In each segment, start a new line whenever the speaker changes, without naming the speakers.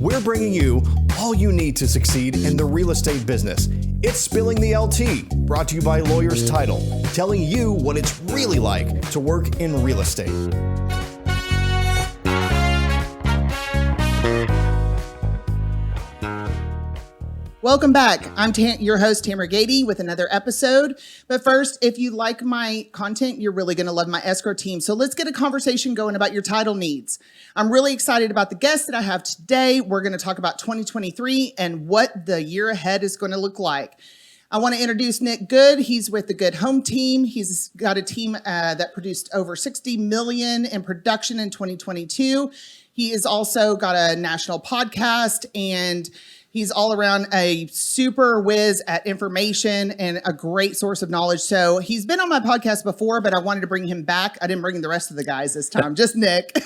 we're bringing you all you need to succeed in the real estate business. It's Spilling the LTea, brought to you by Lawyers Title, telling you what it's really like to work in real estate.
Welcome back. I'm your host, Tamera with another episode. But first, if you like my content, you're really going to love my escrow team. So let's get a conversation going about your title needs. I'm really excited about the guest that I have today. We're going to talk about 2023 and what the year ahead is going to look like. I want to introduce Nick Good. He's with the Good Home team. He's got a team that produced over $60 million in production in 2022. He has also got a national podcast, and he's all around a super whiz at information and a great source of knowledge. So he's been on my podcast before, but I wanted to bring him back. I didn't bring the rest of the guys this time, just Nick.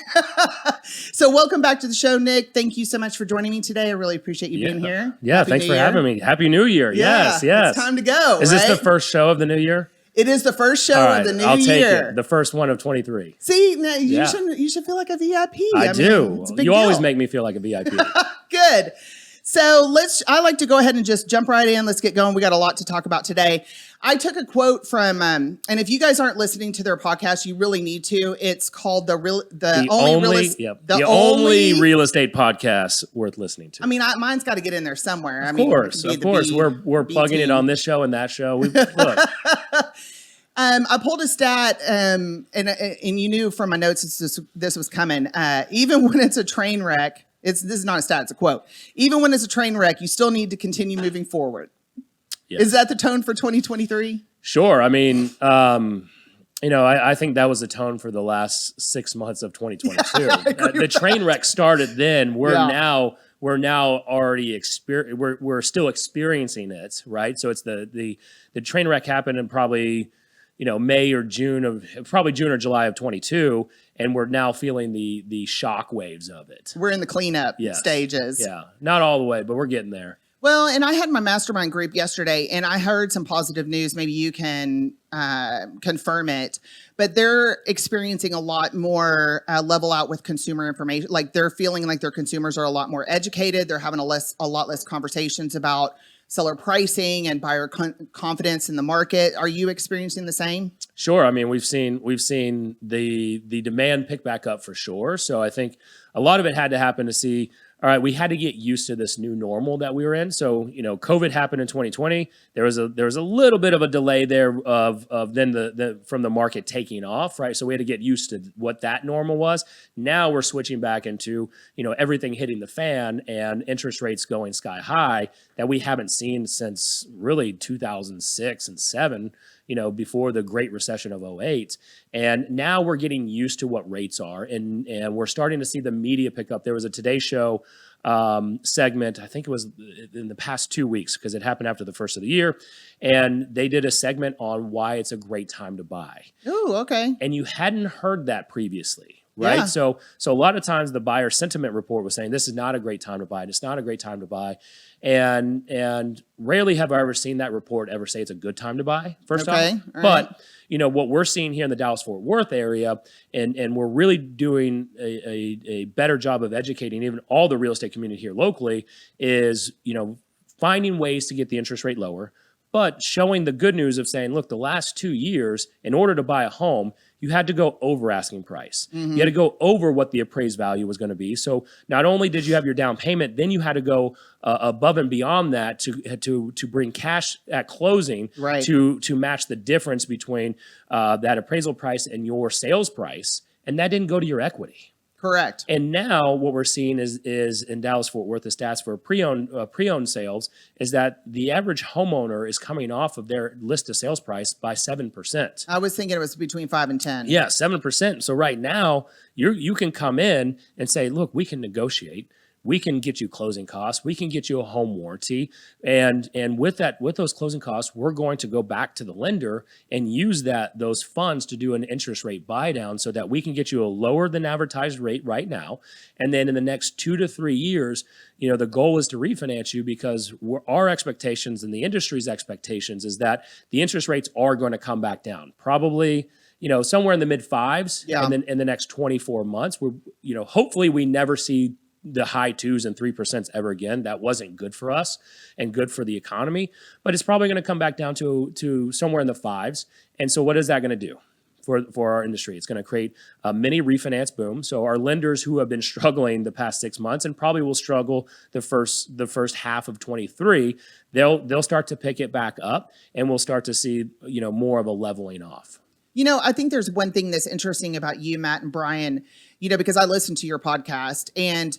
So welcome back to the show, Nick. Thank you so much for joining me today. I really appreciate you being here.
Yeah,
Happy
thanks
New
for
Year.
having me. Happy New Year.
Yeah,
Yes.
It's time to go.
Is this the first show of the new year?
It is the first show
All right,
of the new
I'll take
year.
it. The first one of 23.
See, now you should feel like a VIP.
I do.
It's a big
You
deal.
always make me feel like a VIP.
Good. So I like to go ahead and just jump right in. Let's get going. We got a lot to talk about today. I took a quote from, and if you guys aren't listening to their podcast, you really need to. It's called the only
real estate podcast worth listening to.
I mean, mine's got to get in there somewhere.
Of course. We're plugging it on this show and that show. Look.
I pulled a stat, and you knew from my notes this was coming. Even when it's a train wreck, this is not a stat, it's a quote. Even when it's a train wreck, you still need to continue moving forward. Yes. Is that the tone for 2023?
Sure. I mean, I think that was the tone for the last 6 months of 2022. The train wreck started then. We're now already we're still experiencing it, right? So it's the train wreck happened in probably May or June or July of 22, and we're now feeling the shock waves of it.
We're in the cleanup stages.
Yeah, not all the way, but we're getting there.
Well, and I had my mastermind group yesterday, and I heard some positive news. Maybe you can confirm it, but they're experiencing a lot more level out with consumer information. Like they're feeling like their consumers are a lot more educated. They're having a lot less conversations about seller pricing and buyer confidence in the market. Are you experiencing the same?
Sure. I mean, we've seen the demand pick back up for sure. So I think a lot of it had to happen to see, all right, we had to get used to this new normal that we were in. So, COVID happened in 2020. There was a little bit of a delay there of then from the market taking off, right? So we had to get used to what that normal was. Now we're switching back into, everything hitting the fan and interest rates going sky high that we haven't seen since really 2006 and 2007. Before the Great Recession of 2008. And now we're getting used to what rates are, and we're starting to see the media pick up. There was a Today Show segment, I think it was in the past 2 weeks, because it happened after the first of the year, and they did a segment on why it's a great time to buy.
Oh, okay.
And you hadn't heard that previously. Right.
Yeah.
So a lot of times the buyer sentiment report was saying this is not a great time to buy. It's not a great time to buy. And rarely have I ever seen that report ever say it's a good time to buy, first off.
All
but what we're seeing here in the Dallas-Fort Worth area, and we're really doing a better job of educating even all the real estate community here locally is, finding ways to get the interest rate lower, but showing the good news of saying, look, the last 2 years, in order to buy a home, you had to go over asking price. Mm-hmm. You had to go over what the appraised value was going to be. So not only did you have your down payment, then you had to go above and beyond that to bring cash at closing to match the difference between that appraisal price and your sales price. And that didn't go to your equity.
Correct. And
now what we're seeing is in Dallas-Fort Worth, the stats for pre-owned sales is that the average homeowner is coming off of their list of sales price by 7%.
I was thinking it was between 5 and 10.
Yeah, 7%. So right now you can come in and say, look, we can negotiate. We can get you closing costs. We can get you a home warranty. And with those closing costs, we're going to go back to the lender and use those funds to do an interest rate buy down so that we can get you a lower than advertised rate right now. And then in the next 2 to 3 years, the goal is to refinance you because our expectations and the industry's expectations is that the interest rates are going to come back down. Probably, somewhere in the mid fives.
Yeah.
And then in the next 24 months, hopefully we never see the high 2s and 3% ever again. That wasn't good for us and good for the economy, but it's probably going to come back down to somewhere in the 5s. And so what is that going to do for our industry? It's going to create a mini refinance boom. So our lenders who have been struggling the past 6 months and probably will struggle the first half of 23, they'll start to pick it back up, and we'll start to see, more of a leveling off.
I think there's one thing that's interesting about you, Matt and Brian, because I listen to your podcast, and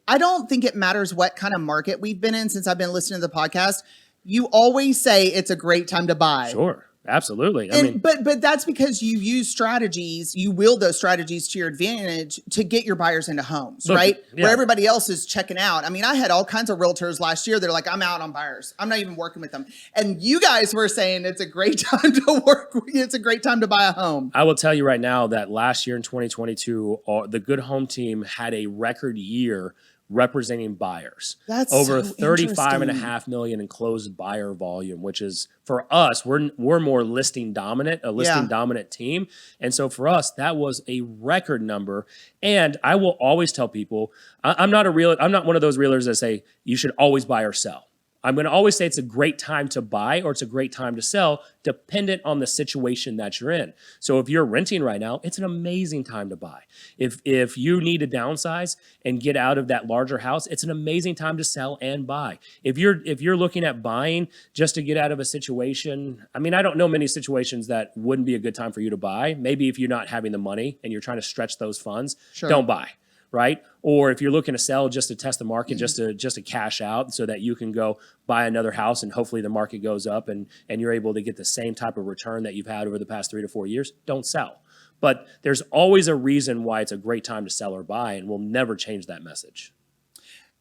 I don't think it matters what kind of market we've been in since I've been listening to the podcast. You always say it's a great time to buy.
Sure. Absolutely.
But that's because you use strategies, you wield those strategies to your advantage to get your buyers into homes, right? Yeah. Where everybody else is checking out. I mean, I had all kinds of realtors last year. They're like, I'm out on buyers. I'm not even working with them. And you guys were saying it's a great time to work. It's a great time to buy a home.
I will tell you right now that last year in 2022, the Good Home team had a record year representing buyers.
That's
over
so
35.5 million in closed buyer volume, which is, for us, we're more listing dominant, a listing dominant team. And so for us, that was a record number. And I will always tell people, I'm not one of those realtors that say you should always buy or sell. I'm going to always say it's a great time to buy or it's a great time to sell, dependent on the situation that you're in. So if you're renting right now, it's an amazing time to buy. If you need to downsize and get out of that larger house, it's an amazing time to sell and buy. If you're looking at buying just to get out of a situation, I mean, I don't know many situations that wouldn't be a good time for you to buy. Maybe if you're not having the money and you're trying to stretch those funds, don't buy. Right? Or if you're looking to sell just to test the market, just to cash out so that you can go buy another house and hopefully the market goes up and you're able to get the same type of return that you've had over the past 3 to 4 years, don't sell. But there's always a reason why it's a great time to sell or buy, and we'll never change that message.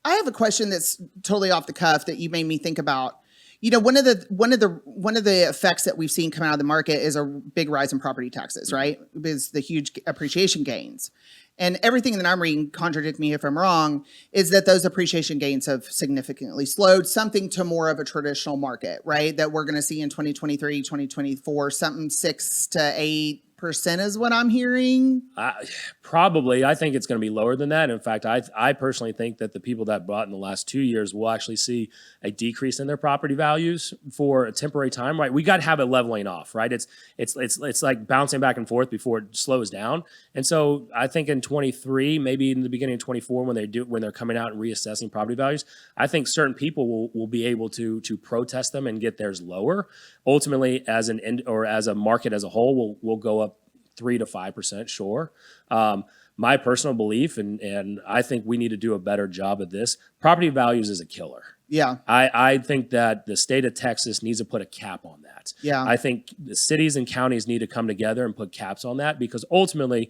I have a question that's totally off the cuff that you made me think about. One of the effects that we've seen come out of the market is a big rise in property taxes, right? Because the huge appreciation gains. And everything that I'm reading, contradict me if I'm wrong, is that those appreciation gains have significantly slowed, something to more of a traditional market, right? That we're going to see in 2023, 2024, something 6 to 8% is what I'm hearing.
Probably. I think it's going to be lower than that. In fact, I personally think that the people that bought in the last 2 years will actually see a decrease in their property values for a temporary time, right? We got to have it leveling off, right? It's like bouncing back and forth before it slows down. And so I think in 23, maybe in the beginning of 24, when they're coming out and reassessing property values, I think certain people will be able to protest them and get theirs lower. Ultimately, as a market as a whole, will go up 3 to 5%, sure. My personal belief, and I think we need to do a better job of this, property values is a killer.
Yeah.
I think that the state of Texas needs to put a cap on that.
Yeah.
I think the cities and counties need to come together and put caps on that, because ultimately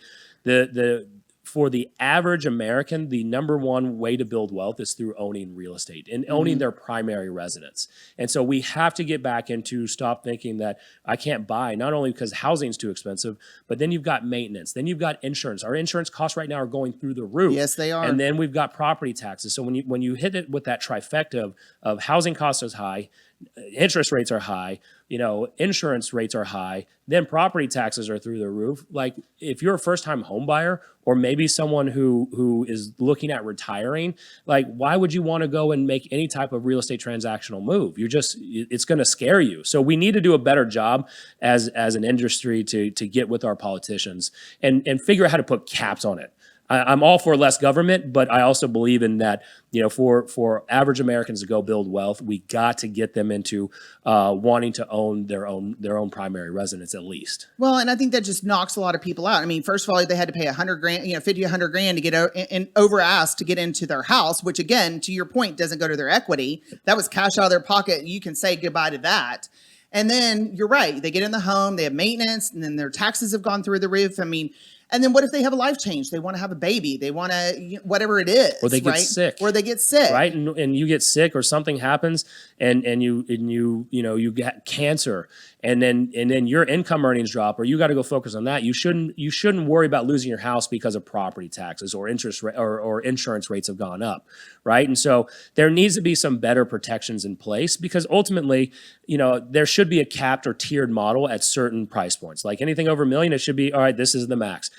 for the average American, the number one way to build wealth is through owning real estate and owning their primary residence. And so we have to get back into stop thinking that I can't buy, not only because housing's too expensive, but then you've got maintenance, then you've got insurance. Our insurance costs right now are going through the roof.
Yes, they are.
And then we've got property taxes. So when you hit it with that trifecta of housing costs is high, interest rates are high, insurance rates are high, then property taxes are through the roof. Like, if you're a first-time home buyer, or maybe someone who is looking at retiring, like, why would you want to go and make any type of real estate transactional move? It's going to scare you. So we need to do a better job as an industry to get with our politicians and figure out how to put caps on it. I'm all for less government, but I also believe in that, for average Americans to go build wealth, we got to get them into wanting to own their own primary residence at least.
Well, and I think that just knocks a lot of people out. I mean, first of all, they had to pay $100,000, 50, $100,000 to get and over asked to get into their house, which again, to your point, doesn't go to their equity. That was cash out of their pocket. You can say goodbye to that. And then you're right. They get in the home, they have maintenance, and then their taxes have gone through the roof. I mean, and then what if they have a life change? They want to have a baby. They want to, whatever it is.
Or they get sick.
Or they get sick.
Right. And you get sick or something happens and you get cancer and then your income earnings drop, or you got to go focus on that. You shouldn't worry about losing your house because of property taxes or interest or insurance rates have gone up. Right. And so there needs to be some better protections in place, because ultimately, there should be a capped or tiered model at certain price points. Like anything over $1 million, it should be, all right, this is the max.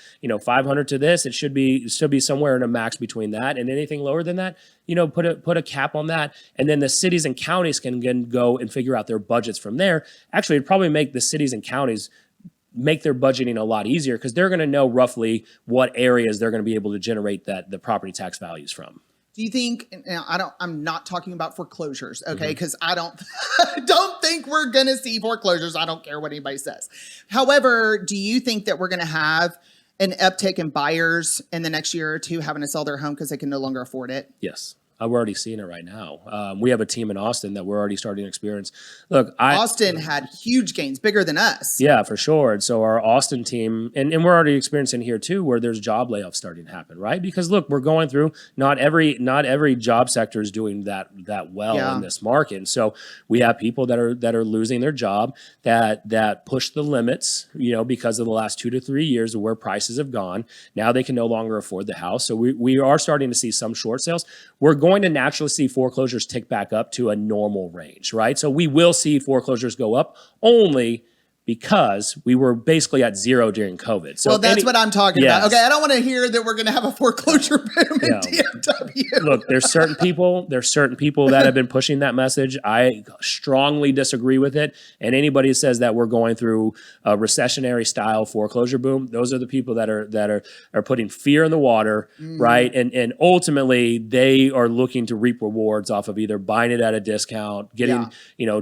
500 to this, it should be somewhere in a max between that, and anything lower than that, put a cap on that, and then the cities and counties can go and figure out their budgets from there. Actually, it'd probably make the cities and counties make their budgeting a lot easier because they're going to know roughly what areas they're going to be able to generate the property tax values from.
Do you think, now I'm not talking about foreclosures, okay? Because I don't think we're going to see foreclosures. I don't care what anybody says. However, do you think that we're going to have an uptick in buyers in the next year or two having to sell their home because they can no longer afford it?
Yes. We're already seeing it right now. We have a team in Austin that we're already starting to experience. Look,
Austin had huge gains, bigger than us.
Yeah, for sure. And so our Austin team, and we're already experiencing here too, where there's job layoffs starting to happen, right? Because look, we're going through not every job sector is doing that well in this market. And so we have people that are losing their job that push the limits, because of the last 2 to 3 years of where prices have gone. Now they can no longer afford the house. So we are starting to see some short sales. We're going to naturally see foreclosures tick back up to a normal range, right? So we will see foreclosures go up only because we were basically at zero during COVID. So
that's what I'm talking about. Okay, I don't want to hear that we're going to have a foreclosure boom in DFW.
Look, there's certain people that have been pushing that message. I strongly disagree with it. And anybody who says that we're going through a recessionary style foreclosure boom, those are the people that are putting fear in the water, right? And ultimately they are looking to reap rewards off of either buying it at a discount, getting,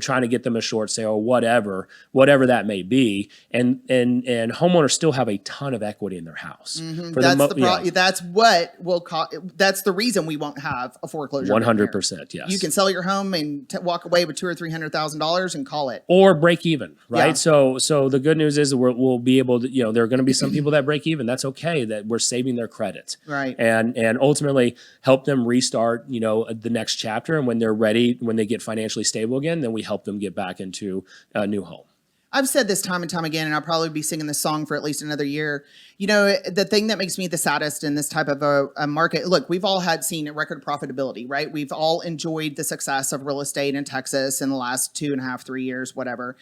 trying to get them a short sale, whatever that may be, and homeowners still have a ton of equity in their house.
That's what will cause. That's the reason we won't have a foreclosure.
100%. Yes,
you can sell your home and walk away with $200,000 or $300,000 and call it,
or break even. Right. So the good news is we'll be able to. There are going to be some people that break even. That's okay. That we're saving their credit.
Right.
And ultimately help them restart. The next chapter, and when they're ready, when they get financially stable again, then we help them get back into a new home.
I've said this time and time again, and I'll probably be singing this song for at least another year. The thing that makes me the saddest in this type of a market, look, we've all seen a record profitability, right? We've all enjoyed the success of real estate in Texas in the last 2.5, 3 years, whatever.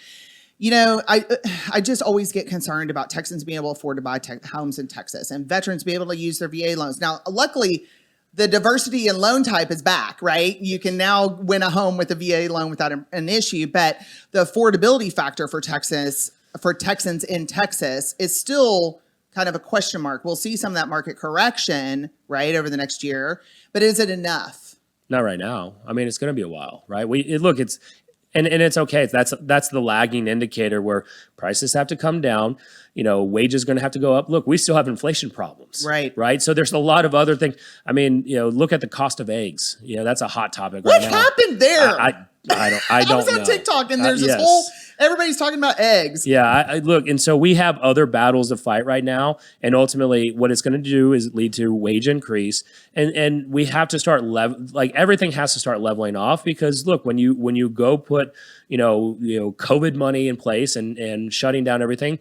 I just always get concerned about Texans being able to afford to buy homes in Texas and veterans being able to use their VA loans. Now, luckily, the diversity in loan type is back, right? You can now win a home with a VA loan without an issue, but the affordability factor for Texans in Texas is still kind of a question mark. We'll see some of that market correction, right, over the next year, but is it enough?
Not right now. I mean, it's going to be a while, right? And it's okay. That's the lagging indicator where prices have to come down. Wages are going to have to go up. Look, we still have inflation problems. Right. So there's a lot of other things. I mean, look at the cost of eggs. That's a hot topic right now.
What happened there?
I don't
I was on
know.
TikTok and there's this whole, everybody's talking about eggs.
Yeah, I look, and so we have other battles to fight right now, and ultimately what it's going to do is lead to wage increase, and we have to start everything has to start leveling off, because look, when you go put COVID money in place and shutting down everything,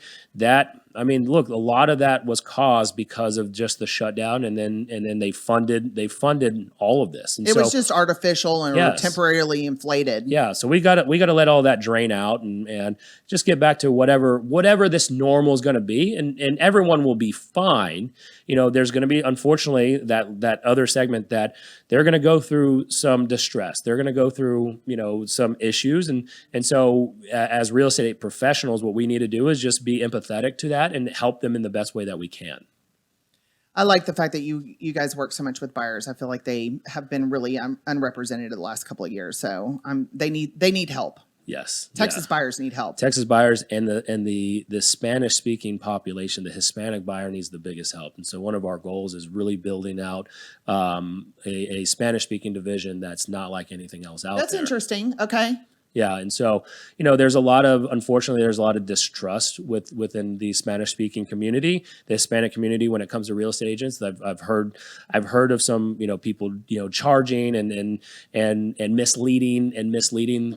look, a lot of that was caused because of just the shutdown, and then they funded all of this. And
it was just artificial and temporarily inflated.
Yeah, so we got to let all that drain out and just get back to whatever this normal is going to be, and everyone will be fine. There's going to be, unfortunately, that other segment that they're going to go through some distress. They're going to go through some issues, and so as real estate professionals, what we need to do is just be empathetic to that and help them in the best way that we can.
I like the fact that you guys work so much with buyers. I feel like they have been really unrepresented the last couple of years. So they need help.
Yes.
Texas buyers need help.
Texas buyers and the Spanish speaking population, the Hispanic buyer needs the biggest help. And so one of our goals is really building out a Spanish speaking division that's not like anything else out there.
That's interesting. Okay.
Yeah, and so unfortunately, there's a lot of distrust within the Spanish-speaking community, the Hispanic community, when it comes to real estate agents. I've heard of some people charging and misleading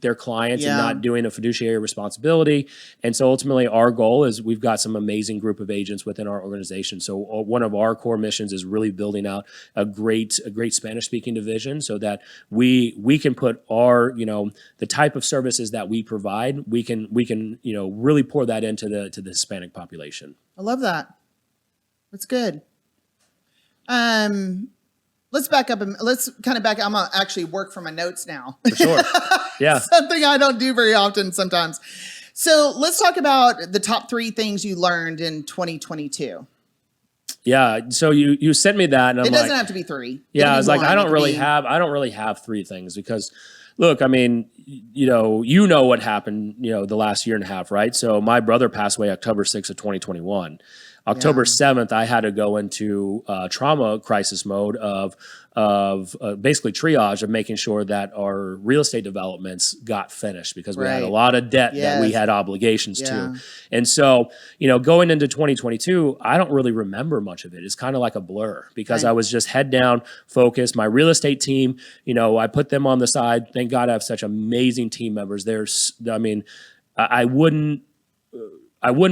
their clients and not doing a fiduciary responsibility. And so ultimately our goal is we've got some amazing group of agents within our organization. So one of our core missions is really building out a great Spanish speaking division so that we can put our, the type of services that we provide, we can really pour that into the Hispanic population.
I love that. That's good. Let's back up and let's kind of back. I'm gonna actually work from my notes now.
For sure. Yeah.
Something I don't do very often sometimes. So let's talk about the top 3 things you learned in 2022.
Yeah. So you sent me that, and I'm
It
like,
doesn't have to be 3.
yeah, I was like,
one.
I don't really have 3 things because, look, I mean, you know what happened, the last year and a half, right? So my brother passed away October 6th of 2021. October 7th, I had to go into trauma crisis mode of basically triage of making sure that our real estate developments got finished because we had a lot of debt that we had obligations to. And so, going into 2022, I don't really remember much of it. It's kind of like a blur because I was just head down, focused. My real estate team, I put them on the side. Thank God I have such amazing team members. I wouldn't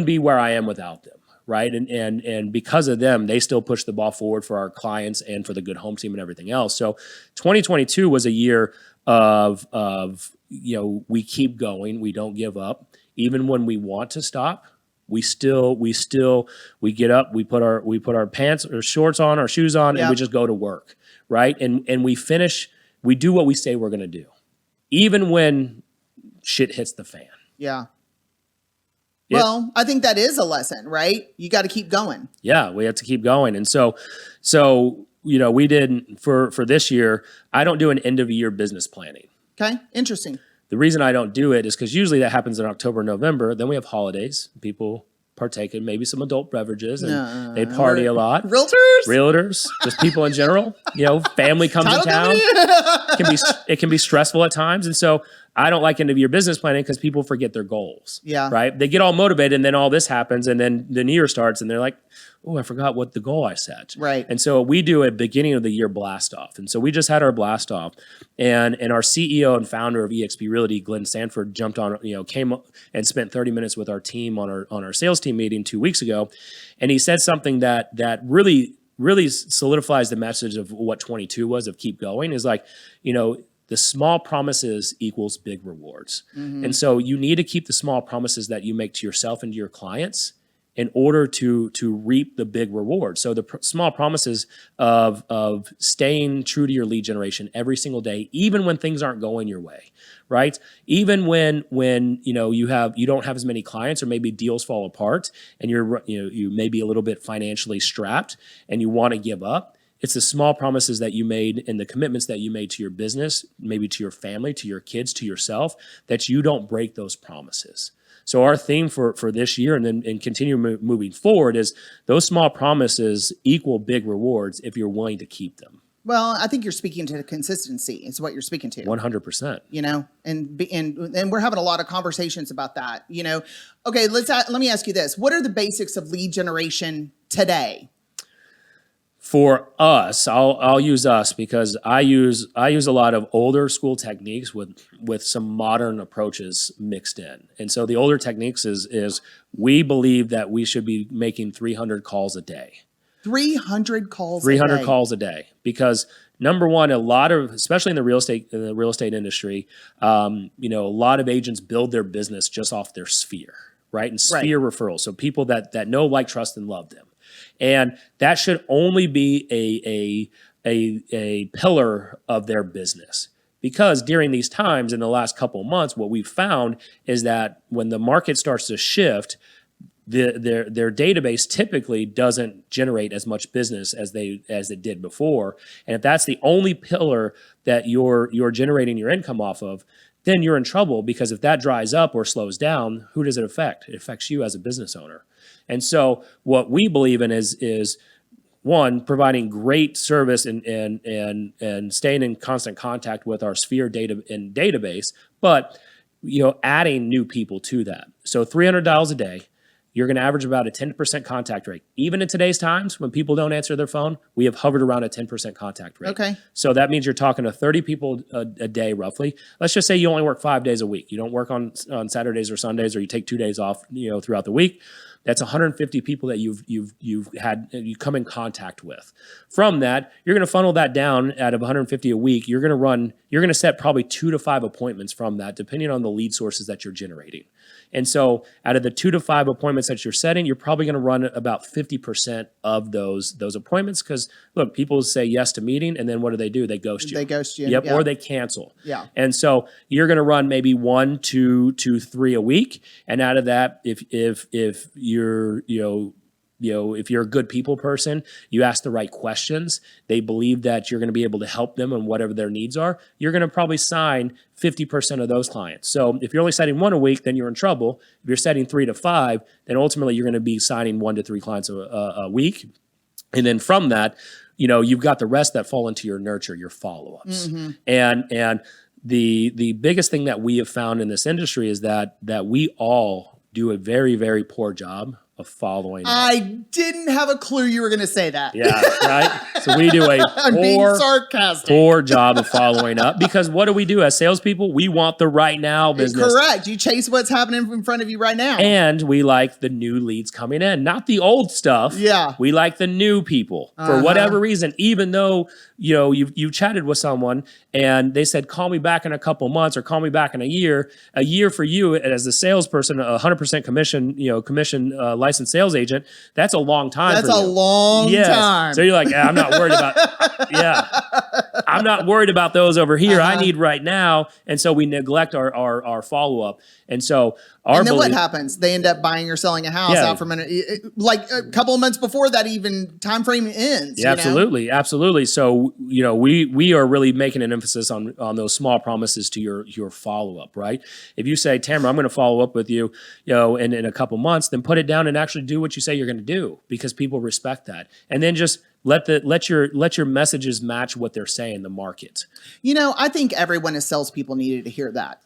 be where I am without them. Right. And because of them, they still push the ball forward for our clients and for the good home team and everything else. So 2022 was a year of we keep going. We don't give up. Even when we want to stop, we get up, we put our pants or shorts on, our shoes on, and we just go to work. Right. And we do what we say we're going to do, even when shit hits the fan.
Yeah. Well, I think that is a lesson, right? You got to keep going.
Yeah, we have to keep going. And so we did for this year, I don't do an end of year business planning.
Okay, interesting.
The reason I don't do it is because usually that happens in October, November. Then we have holidays. People partake in maybe some adult beverages and they party a lot. Realtors, just people in general. Family comes in town. It can be stressful at times. And so I don't like end of year business planning because people forget their goals.
Yeah.
Right. They get all motivated and then all this happens and then the new year starts and they're like, oh, I forgot what the goal I set.
Right.
And so we do a beginning of the year blast off. And so we just had our blast off and our CEO and founder of eXp Realty, Glenn Sanford, jumped on, came and spent 30 minutes with our team on our sales team meeting 2 weeks ago. And he said something that really solidifies the message of what 22 was of keep going is like, the small promises equals big rewards. Mm-hmm. And so you need to keep the small promises that you make to yourself and to your clients in order to reap the big reward. So the small promises of staying true to your lead generation every single day, even when things aren't going your way, right? Even when you don't have as many clients or maybe deals fall apart and you may be a little bit financially strapped and you want to give up. It's the small promises that you made and the commitments that you made to your business, maybe to your family, to your kids, to yourself, that you don't break those promises. So our theme for this year and continue moving forward is those small promises equal big rewards if you're willing to keep them.
Well, I think you're speaking to the consistency is what you're speaking to.
100%.
And we're having a lot of conversations about that, Okay, let me ask you this. What are the basics of lead generation today?
For us, I'll use us because I use a lot of older school techniques with some modern approaches mixed in. And so the older techniques is we believe that we should be making 300 calls a day.
300 calls
300
a day.
calls a day because number one, a lot of, especially in the real estate industry, a lot of agents build their business just off their sphere, right? And sphere referrals. So people that know, like, trust, and love them. And that should only be a pillar of their business. Because during these times in the last couple of months, what we've found is that when the market starts to shift, their database typically doesn't generate as much business as it did before. And if that's the only pillar that you're generating your income off of, then you're in trouble because if that dries up or slows down, who does it affect? It affects you as a business owner. And so what we believe in is one, providing great service and staying in constant contact with our sphere data and database, but adding new people to that. So 300 dials a day, you're going to average about a 10% contact rate. Even in today's times when people don't answer their phone, we have hovered around a 10% contact rate.
Okay.
So that means you're talking to 30 people a day roughly. Let's just say you only work 5 days a week. You don't work on Saturdays or Sundays, or you take 2 days off, throughout the week. That's 150 people that you come in contact with. From that, you're going to funnel that down out of 150 a week. You're going to set probably 2 to 5 appointments from that, depending on the lead sources that you're generating. And so out of the 2 to 5 appointments that you're setting, you're probably going to run about 50% of those appointments. Because look, people say yes to meeting, and then what do? They ghost you.
They ghost you.
Yep,
yeah.
or they cancel.
Yeah.
And so you're going to run maybe 1, 2 to 3 a week. And out of that, if you're if you're a good people person, you ask the right questions, they believe that you're going to be able to help them and whatever their needs are, you're going to probably sign 50% of those clients. So if you're only setting 1 a week, then you're in trouble. If you're setting 3 to 5, then ultimately you're going to be signing 1 to 3 clients a week. And then from that, you've got the rest that fall into your nurture, your follow-ups. And the biggest thing that we have found in this industry is that we all do a very, very poor job of following up.
I didn't have a clue you were going to say that.
Yeah, right? So we do a
I'm being sarcastic.
poor job of following up, because what do we do as salespeople? We want the right now business.
Correct. You chase what's happening in front of you right now.
And we like the new leads coming in, not the old stuff.
Yeah.
We like the new people for whatever reason, even though, you've chatted with someone and they said, call me back in a couple months or call me back in a year for you as a salesperson, 100% commission licensed sales agent. That's a long time.
That's
for
a
you.
long time.
So you're like, I'm not worried about, I'm not worried about those over here. I need right now. And so we neglect our follow-up. And so
and then what happens? They end up buying or selling a house out from like a couple of months before that even time frame ends.
Yeah, absolutely. So, we are really making an emphasis on those small promises to your follow-up, right? If you say, Tamera, I'm going to follow up with you, in a couple months, then put it down and actually do what you say you're going to do, because people respect that. And then just let your messages match what they're saying, the market.
I think everyone as salespeople needed to hear that.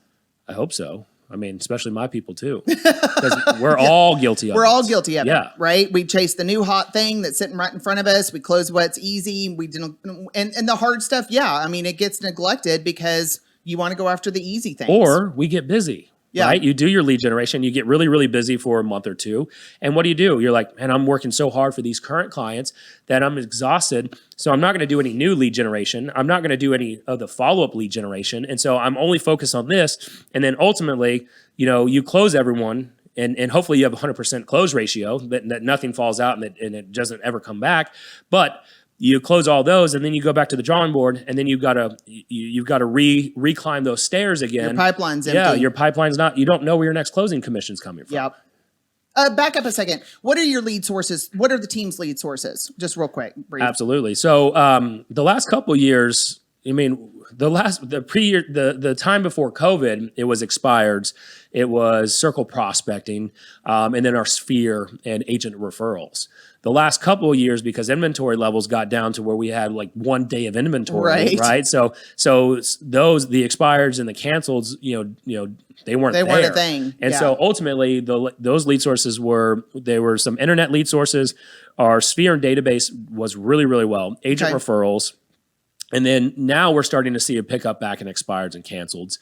I hope so. I mean, especially my people too, because we're all guilty of it.
We're all guilty of
it,
right? We chase the new hot thing that's sitting right in front of us. We close what's easy. We didn't, and the hard stuff. Yeah, I mean, it gets neglected because you want to go after the easy things,
or we get busy. Yeah. Right? You do your lead generation, you get really, really busy for a month or two. And what do? You're like, man, I'm working so hard for these current clients that I'm exhausted. So I'm not going to do any new lead generation. I'm not going to do any of the follow-up lead generation. And so I'm only focused on this. And then ultimately, you close everyone and hopefully you have a 100% close ratio that nothing falls out and it doesn't ever come back. But you close all those, and then you go back to the drawing board, and then you've got to reclimb those stairs again.
Your pipeline's empty.
Yeah, your pipeline's not. You don't know where your next closing commission's coming from.
Yep. Back up a second. What are your lead sources? What are the team's lead sources? Just real quick. Brief.
Absolutely. So the last couple of years, the time before COVID, it was expireds, it was circle prospecting, and then our sphere and agent referrals. The last couple of years, because inventory levels got down to where we had like 1 day of inventory, right? So the expireds and the canceleds, they weren't there.
A thing.
And so ultimately, those lead sources were some internet lead sources. Our sphere and database was really, really well. Agent referrals. And then now we're starting to see a pickup back in expireds and canceleds.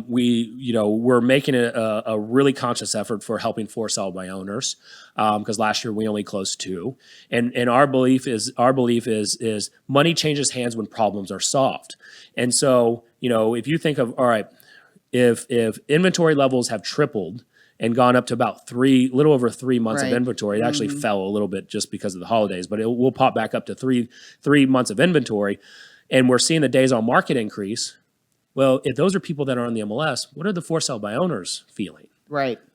We're making a really conscious effort for helping for sell by owners, because last year we only closed 2. And our belief is money changes hands when problems are solved. And so, if you think of, all right, if inventory levels have tripled and gone up to about little over 3 months of inventory. It actually fell a little bit just because of the holidays, but we'll pop back up to three months of inventory, and we're seeing the days on market increase. Well, if those are people that are on the MLS, what are the for sale by owners feeling?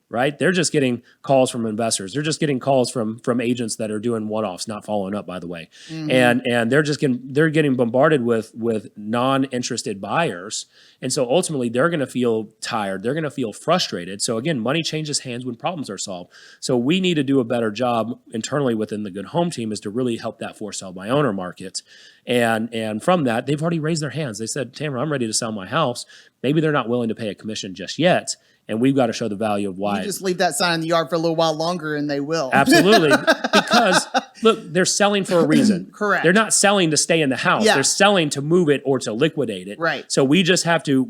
Right? They're just getting calls from investors. They're just getting calls from agents that are doing one-offs, not following up, by the way. And they're getting bombarded with non-interested buyers. And so ultimately they're going to feel tired. They're going to feel frustrated. So again, money changes hands when problems are solved. So we need to do a better job internally within the Good Home team is to really help that for sale by owner market. And from that, they've already raised their hands. They said, Tamera, I'm ready to sell my house. Maybe they're not willing to pay a commission just yet. And we've got to show the value of why.
You just leave that sign in the yard for a little while longer and they will.
Absolutely. Because Look, they're selling for a reason.
Correct.
They're not selling to stay in the house.
Yeah.
They're selling to move it or to liquidate it.
Right.
So we just have to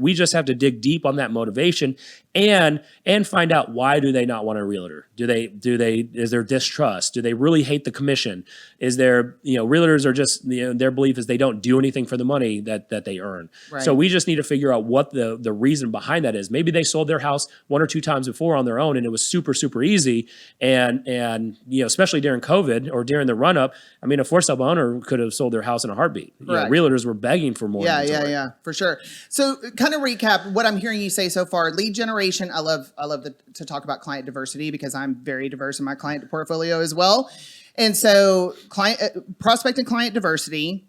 dig deep on that motivation and find out, why do they not want a realtor? Is there distrust? Do they really hate the commission? Is there, realtors are just, their belief is they don't do anything for the money that they earn.
Right.
So we just need to figure out what the reason behind that is. Maybe they sold their house 1 or 2 times before on their own and it was super, super easy. And especially during COVID or during the run up, a for-sale owner could have sold their house in a heartbeat. Realtors were begging for more inventory.
Yeah, for sure. So kind of recap what I'm hearing you say so far. Lead generation. I love to talk about client diversity because I'm very diverse in my client portfolio as well. And so prospect and client diversity.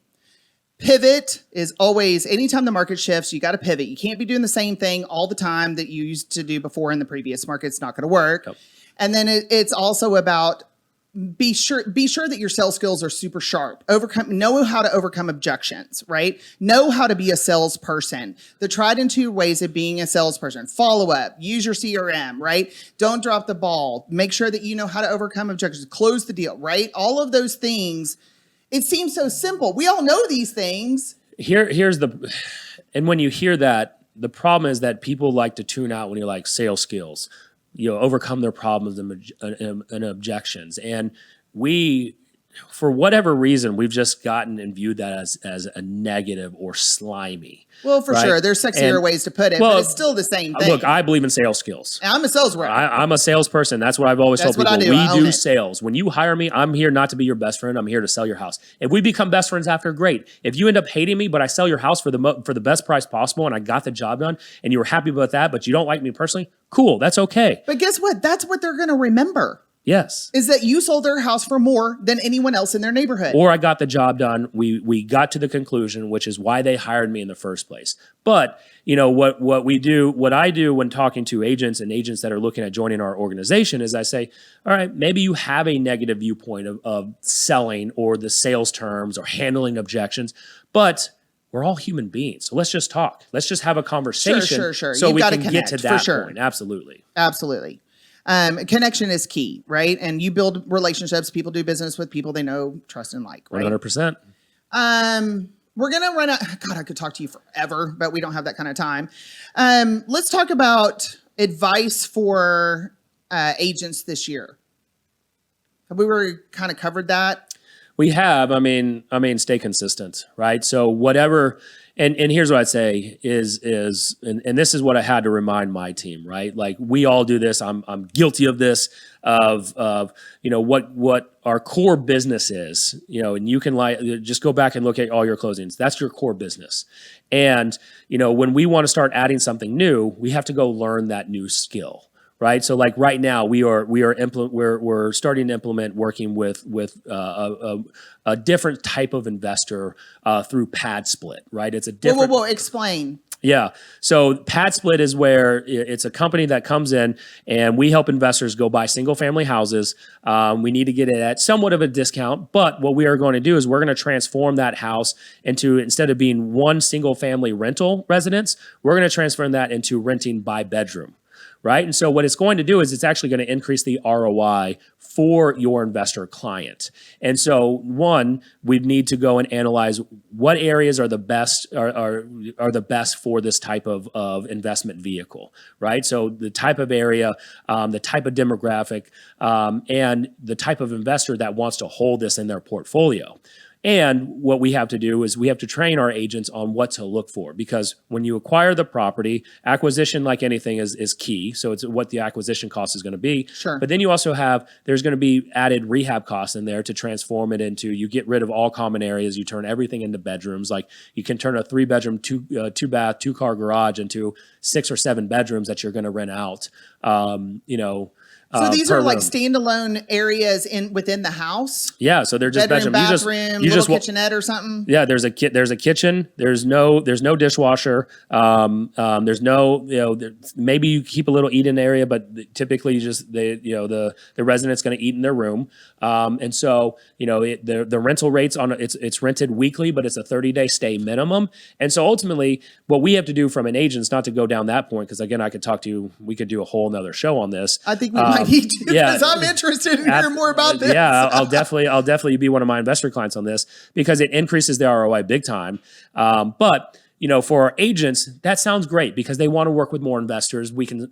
Pivot is always, anytime the market shifts, you got to pivot. You can't be doing the same thing all the time that you used to do before in the previous market. It's not going to work. Yep. And then it's also about be sure that your sales skills are super sharp. Know how to overcome objections, right? Know how to be a salesperson. The tried and true ways of being a salesperson. Follow up, use your CRM, right? Don't drop the ball. Make sure that you know how to overcome objections, close the deal, right? All of those things. It seems so simple. We all know these things. And when you hear that, the problem is that people like to tune out when you're like sales skills. Overcome their problems and objections. And we, for whatever reason, we've just gotten and viewed that as a negative or slimy. Well, for sure. There's sexier ways to put it, but it's still the same thing.
Look, I believe in sales skills.
I'm a sales rep.
I'm a salesperson. That's what I've always told people. We do sales. When you hire me, I'm here not to be your best friend. I'm here to sell your house. If we become best friends after, great. If you end up hating me, but I sell your house for the best price possible and I got the job done and you were happy about that, but you don't like me personally, cool. That's okay.
But guess what? That's what they're going to remember.
Yes.
Is that you sold their house for more than anyone else in their neighborhood.
Or I got the job done. We got to the conclusion, which is why they hired me in the first place. But, what I do when talking to agents and agents that are looking at joining our organization is I say, all right, maybe you have a negative viewpoint of selling or the sales terms or handling objections, but we're all human beings. So let's just talk. Let's just have a conversation.
Sure.
So we can get to that
sure.
point. Absolutely.
Connection is key, right? And you build relationships. People do business with people they know, trust, and like, right?
100%.
We're going to run out. God, I could talk to you forever, but we don't have that kind of time. Let's talk about advice for agents this year. Have we already kind of covered that?
We have. Stay consistent, right? So whatever. And here's what I'd say is and this is what I had to remind my team, right? Like we all do this. I'm guilty of this, of what our core business is, and you can just go back and look at all your closings. That's your core business. And, when we want to start adding something new, we have to go learn that new skill. Right. So like right now we're starting to implement working with a different type of investor through pad split. Right. It's a different.
Whoa, explain.
Yeah. So pad split is where it's a company that comes in and we help investors go buy single family houses. We need to get it at somewhat of a discount, but what we are going to do is we're going to transform that house into, instead of being one single family rental residence, we're going to transform that into renting by bedroom. Right. And so what it's going to do is it's actually going to increase the ROI for your investor client. And so one, we need to go and analyze what areas are the best are the best for this type of investment vehicle. Right. So the type of area, the type of demographic, and the type of investor that wants to hold this in their portfolio. And what we have to do is we have to train our agents on what to look for, because when you acquire the property, acquisition, like anything, is key. So it's what the acquisition cost is going to be.
Sure. But
then you also there's going to be added rehab costs in there to transform it into, you get rid of all common areas, you turn everything into bedrooms. Like you can turn a 3-bedroom, 2-bath, 2-car garage into 6 or 7 bedrooms that you're going to rent out.
So these are like standalone areas within the house.
Yeah, so they're just
bedroom,
bedrooms.
bathroom,
you just
kitchenette or something.
Yeah, there's a kitchen. There's no dishwasher. There's no maybe you keep a little eat-in area, but typically you just the resident's going to eat in their room. And so the rental rates it's rented weekly, but it's a 30-day stay minimum. And so ultimately, what we have to do from an agent is not to go down that point, because again, we could do a whole nother show on this.
I think we might might need to because I'm interested in hearing more about this.
Yeah, I'll definitely be one of my investor clients on this because it increases the ROI big time. But for our agents, that sounds great because they want to work with more investors. We can,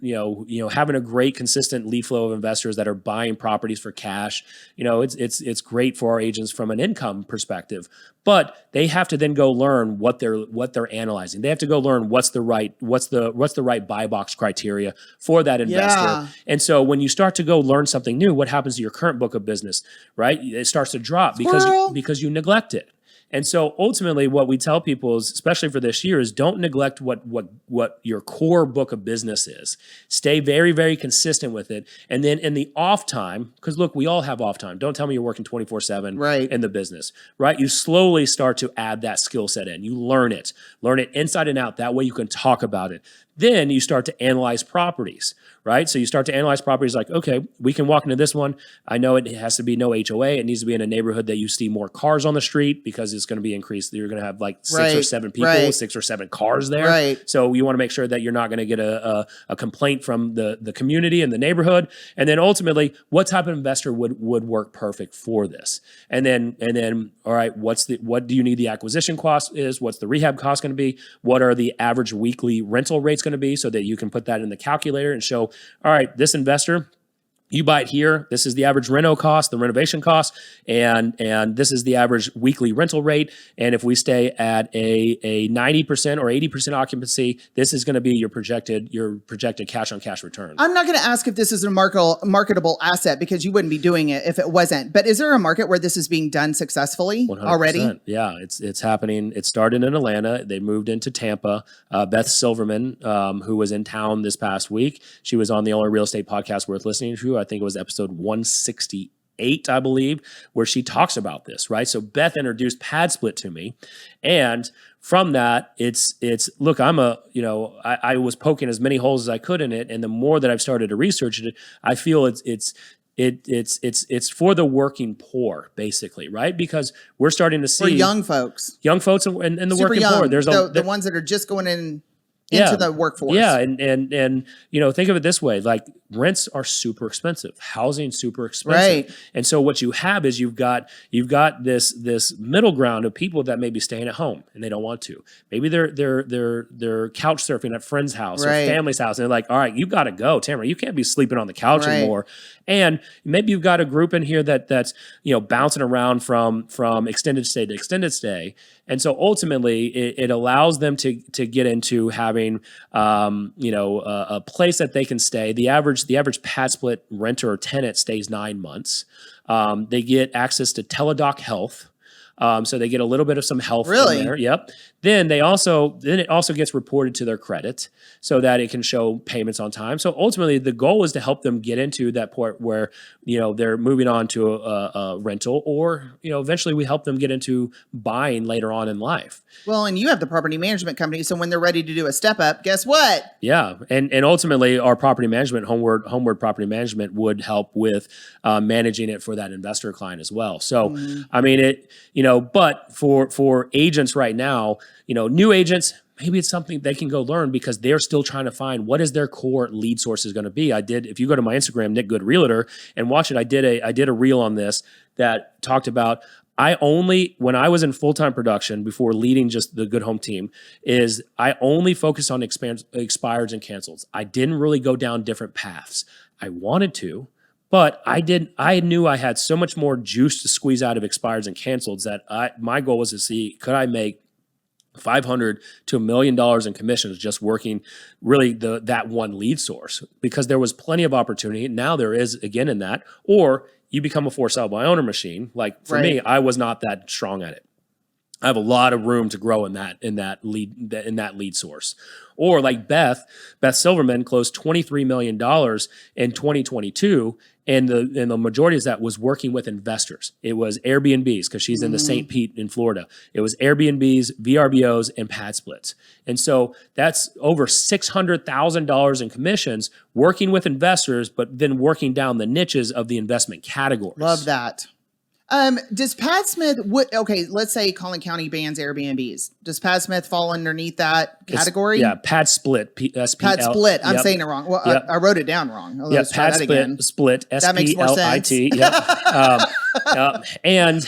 having a great consistent lead flow of investors that are buying properties for cash. It's great for our agents from an income perspective. But they have to then go learn what they're analyzing. They have to go learn what's the right buy box criteria for that investor.
Yeah.
And so when you start to go learn something new, what happens to your current book of business, right? It starts to drop because you neglect it. And so ultimately what we tell people is, especially for this year, is don't neglect what your core book of business is. Stay very, very consistent with it. And then in the off time, because look, we all have off time. Don't tell me you're working 24/7 in the business, right? You slowly start to add that skill set in. You learn it inside and out. That way you can talk about it. Then you start to analyze properties, right? So you start to analyze properties like, okay, we can walk into this one. I know it has to be no HOA. It needs to be in a neighborhood that you see more cars on the street because it's going to be increased. You're going to have like 6 or 7 people, 6 or 7 cars there.
Right.
So you want to make sure that you're not going to get a complaint from the community and the neighborhood. And then ultimately, what type of investor would work perfect for this? And then, all right, what do you need the acquisition cost is? What's the rehab cost going to be? What are the average weekly rental rates going to be so that you can put that in the calculator and show, all right, this investor, you buy it here. This is the average reno cost, the renovation cost, and this is the average weekly rental rate. And if we stay at a 90% or 80% occupancy, this is going to be your projected cash on cash return.
I'm not going to ask if this is a marketable asset because you wouldn't be doing it if it wasn't. But is there a market where this is being done successfully
100%.
already?
Yeah, it's happening. It started in Atlanta. They moved into Tampa. Beth Silverman, who was in town this past week, she was on the Only Real Estate Podcast Worth Listening to. I think it was episode 168, I believe, where she talks about this, right? So Beth introduced Pad Split to me. And from that, it's look, I was poking as many holes as I could in it. And the more that I've started to research it, I feel it's for the working poor, basically, right? Because we're starting to see
for young folks
and the
super
working
young,
poor. There's
the ones that are just going into the workforce.
Yeah, and think of it this way: like rents are super expensive, housing super expensive,
right?
And so what you have is you've got this middle ground of people that may be staying at home and they don't want to. Maybe they're couch surfing at friend's house or family's house, and they're like, all right, you got to go, Tamera. You can't be sleeping on the couch anymore. And maybe you've got a group in here that's bouncing around from extended stay to extended stay. And so ultimately, it allows them to get into having a place that they can stay. The average Pad Split renter or tenant stays 9 months. They get access to Teladoc Health. So they get a little bit of some health in there. Yep. Then it also gets reported to their credit so that it can show payments on time. So ultimately the goal is to help them get into that point where, they're moving on to a rental or, eventually we help them get into buying later on in life.
Well, and you have the property management company. So when they're ready to do a step up, guess what?
Yeah. And ultimately our property management, Homeward Property Management would help with managing it for that investor client as well. So, I mean, but for agents right now, new agents, maybe it's something they can go learn because they're still trying to find what is their core lead source is going to be. If you go to my Instagram, Nick Good Realtor, and watch it, I did a reel on this that talked about when I was in full-time production before leading just the Good Home team, is I only focused on expireds and cancels. I didn't really go down different paths. I wanted to, but I knew I had so much more juice to squeeze out of expireds and cancels that my goal was to see, could I make $500 to $1 million in commissions just working really that one lead source, because there was plenty of opportunity. Now there is again in that, or you become a for sale by owner machine. Like for me, I was not that strong at it. I have a lot of room to grow in that lead source. Or like Beth Silverman closed $23 million in 2022. And the majority of that was working with investors. It was Airbnbs because she's in the St. Pete in Florida. It was Airbnbs, VRBOs, and Pad Splits. And so that's over $600,000 in commissions working with investors, but then working down the niches of the investment categories.
Love that. Does Pat Smith, let's say Collin County bans Airbnbs. Does Pat Smith fall underneath that category?
Pad Split.
Pad Split. I'm saying it wrong. Well,
Yep.
I wrote it down wrong.
Yeah, Pad Split.
That makes more sense.
SPLIT. Yep. And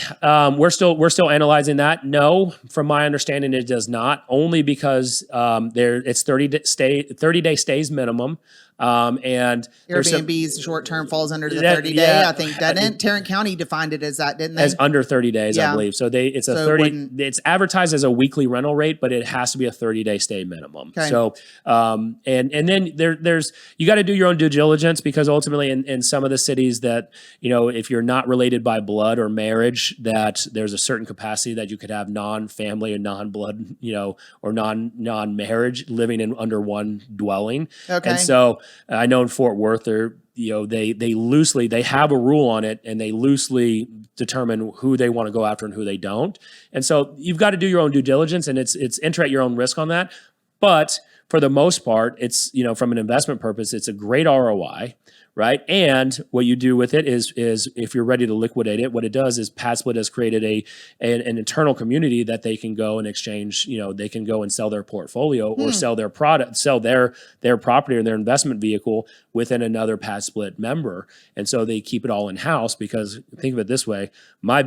we're still analyzing that. No, from my understanding, it does not. Only because it's 30-day stays minimum. And
Airbnb's short term falls under the 30 day.
yeah.
I think Tarrant County defined it as that, didn't they?
As under 30 days,
Yeah.
I believe. So it's advertised as a weekly rental rate, but it has to be a 30-day stay minimum.
Okay.
So, and then there's, you got to do your own due diligence, because ultimately in some of the cities that, if you're not related by blood or marriage, that there's a certain capacity that you could have non-family and non-blood, or non-marriage living in under one dwelling.
Okay.
And so I know in Fort Worth, they have a rule on it, and they loosely determine who they want to go after and who they don't. And so you've got to do your own due diligence, and it's enter at your own risk on that. But for the most part, it's, from an investment purpose, it's a great ROI, right? And what you do with it is if you're ready to liquidate it, what it does is Pad Split has created an internal community that they can go and exchange. They can go and sell their portfolio or sell their product, sell their property or their investment vehicle within another Pad Split member. And so they keep it all in house, because think of it this way: where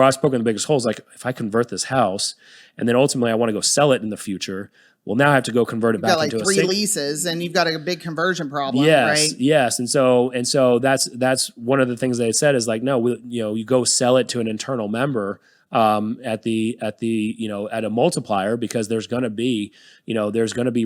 I was poking the biggest hole is, like, if I convert this house and then ultimately I want to go sell it in the future, well, now I have to go convert it back into
three leases, and you've got a big conversion problem,
yes,
right?
Yes, and so that's one of the things they said is, like, no, you go sell it to an internal member at a multiplier, because there's going to be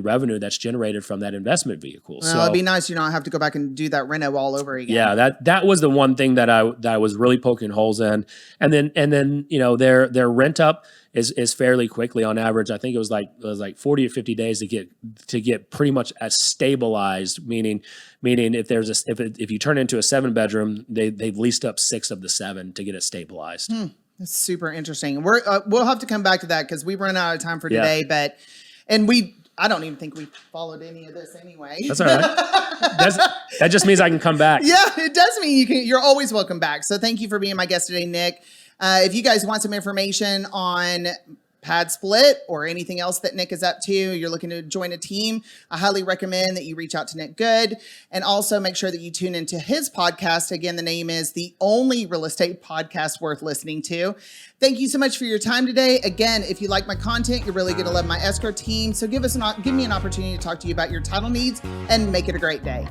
revenue that's generated from that investment vehicle.
Well, it'd be nice you don't have to go back and do that reno all over again.
Yeah, that was the one thing that I was really poking holes in, and then their rent up is fairly quickly on average. I think it was like 40 or 50 days to get pretty much as stabilized, meaning if you turn it into a 7-bedroom, they've leased up 6 of the 7 to get it stabilized.
That's super interesting. We'll have to come back to that, because we've run out of time for today. I don't even think we followed any of this anyway.
That's all right. That just means I can come back.
Yeah, it does mean you're always welcome back. So thank you for being my guest today, Nick. If you guys want some information on Pad Split or anything else that Nick is up to, you're looking to join a team, I highly recommend that you reach out to Nick Good, and also make sure that you tune into his podcast. Again, the name is The Only Real Estate Podcast Worth Listening to. Thank you so much for your time today. Again, if you like my content, you're really going to love my escrow team. So give me an opportunity to talk to you about your title needs and make it a great day.